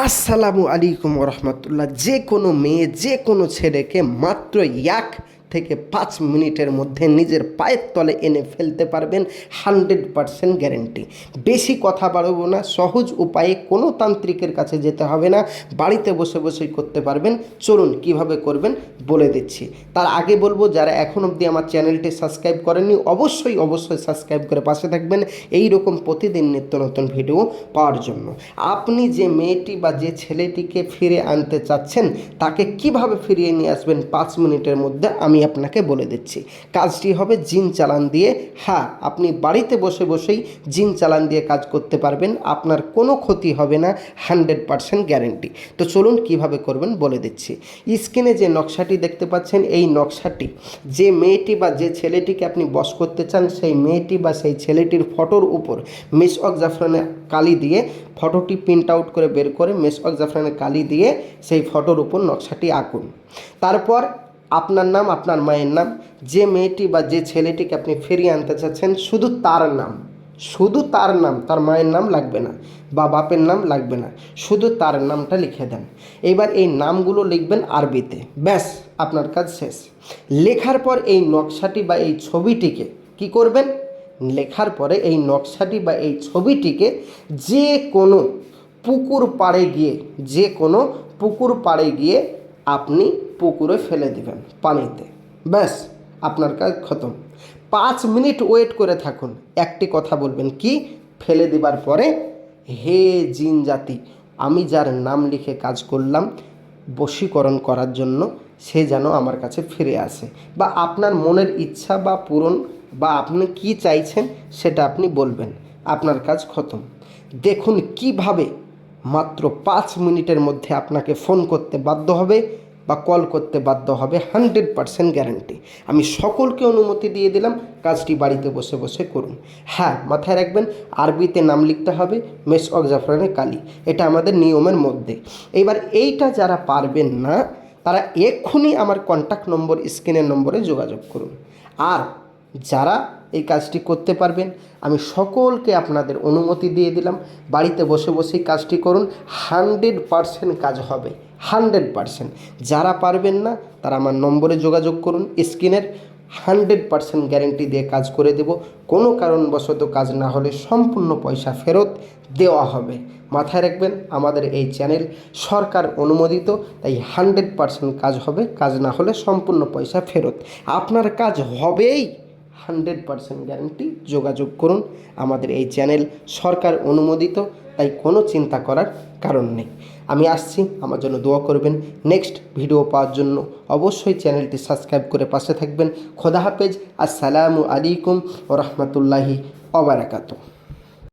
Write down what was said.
আসসালামু আলাইকুম রহমতুল্লাহ। যে কোনো মেয়ে যে কোনো ছেলেকে মাত্র 1 থেকে 5 মিনিটের মধ্যে নিজের পায়ের তলে এনে ফেলতে পারবেন, 100% গ্যারেন্টি। বেশি কথা বাড়াবো না, সহজ উপায়ে কোনো তান্ত্রিকের কাছে যেতে হবে না, বাড়িতে বসে বসেই করতে পারবেন। চলুন কিভাবে করবেন বলে দিচ্ছি। তার আগে বলবো, যারা এখন অবধি আমার চ্যানেলটি সাবস্ক্রাইব করেননি অবশ্যই সাবস্ক্রাইব করে পাশে থাকবেন এই রকম প্রতিদিন নিত্য নতুন ভিডিও পাওয়ার জন্য। আপনি যে মেয়েটি বা যে ছেলেটিকে ফিরে আনতে চাচ্ছেন তাকে কিভাবে ফিরিয়ে নিয়ে আসবেন 5 মিনিটের মধ্যে আমি আপনাকে বলে দিচ্ছি। কাজটি হবে জিন চালান দিয়ে। হ্যাঁ, আপনি বাড়িতে বসে বসেই জিন চালান দিয়ে কাজ করতে পারবেন, আপনার কোনো ক্ষতি হবে না, 100% গ্যারেন্টি। তো চলুন কিভাবে করবেন বলে দিচ্ছি। স্ক্রিনে যে নকশাটি দেখতে পাচ্ছেন, এই নকশাটি যে মেয়েটি বা যে ছেলেটিকে আপনি বশ করতে চান সেই মেয়েটি বা সেই ছেলেটির ফটোর উপর মিসওয়াক জাফরানের কালি দিয়ে ফটোটি প্রিন্ট আউট করে বের করে মিসওয়াক জাফরানের কালি দিয়ে সেই ফটোর উপর নকশাটি আঁকুন। তারপর আপনার নাম, আপনার মায়ের নাম, যে মেয়েটি বা যে ছেলেটিকে আপনি ফিরিয়ে আনতে চাচ্ছেন শুধু তার নাম, তার মায়ের নাম লাগবে না বা বাপের নাম লাগবে না, শুধু তার নামটা লিখে দেন। এবার এই নামগুলো লিখবেন আরবিতে, ব্যাস আপনার কাজ শেষ। লেখার পর এই নকশাটি বা এই ছবিটিকে কি করবেন, লেখার পরে এই নকশাটি বা এই ছবিটিকে যে কোনো পুকুর পাড়ে গিয়ে আপনি পুকুরে ফেলে দিবেন পানিতে, ব্যাস আপনার কাজ খতম। 5 মিনিট ওয়েট করে থাকুন। একটি কথা বলবেন, কি ফেলে দেবার পরে, হে জিন জাতি, আমি যার নাম লিখে কাজ করলাম বশীকরণ করার জন্য, সে যেন আমার কাছে ফিরে আসে। বা আপনার মনের ইচ্ছা বা পূরণ বা আপনি কি চাইছেন সেটা আপনি বলবেন, আপনার কাজ খতম। দেখুন কিভাবে মাত্র 5 মিনিটের মধ্যে আপনাকে ফোন করতে বাধ্য হবে বা কল করতে বাধ্য হবে, 100% গ্যারান্টি। আমি সকলকে অনুমতি দিয়ে দিলাম, কাজটি বাড়িতে বসে বসে করুন। হ্যাঁ, মাথায় রাখবেন আরবিতে নাম লিখতে হবে, মিসওয়াক জাফরানের কালি, এটা আমাদের নিয়মের মধ্যে। এবার এইটা যারা পারবেন না তারা এক্ষুনি আমার কন্ট্যাক্ট নম্বর, স্ক্রিনের নম্বরে যোগাযোগ করুন। আর যারা এই কাজটি করতে পারবেন আমি সকলকে আপনাদের অনুমতি দিয়ে দিলাম, বাড়িতে বসে বসেই কাজটি করুন, 100% কাজ হবে, 100%। যারা পারবেন না তারা আমার নম্বরে যোগাযোগ করুন স্ক্রিনের, 100% গ্যারেন্টি দিয়ে কাজ করে দেব। কোনো কারণবশত কাজ না হলে সম্পূর্ণ পয়সা ফেরত দেওয়া হবে। মাথায় রাখবেন আমাদের এই চ্যানেল সরকার অনুমোদিত, তাই 100% কাজ হবে, কাজ না হলে সম্পূর্ণ পয়সা ফেরত। আপনার কাজ হবেই, 100% গ্যারেন্টি। যোগাযোগ করুন, আমাদের এই চ্যানেল সরকার অনুমোদিত, তাই কোনো চিন্তা করার কারণ নেই। আমি আসছি, আমার জন্য দোয়া করবেন। নেক্সট ভিডিও পাওয়ার জন্য অবশ্যই চ্যানেলটি সাবস্ক্রাইব করে পাশে থাকবেন। খোদা হাফেজ। আসসালামু আলাইকুম ওয়া রাহমাতুল্লাহি ওয়া বারাকাতুহু।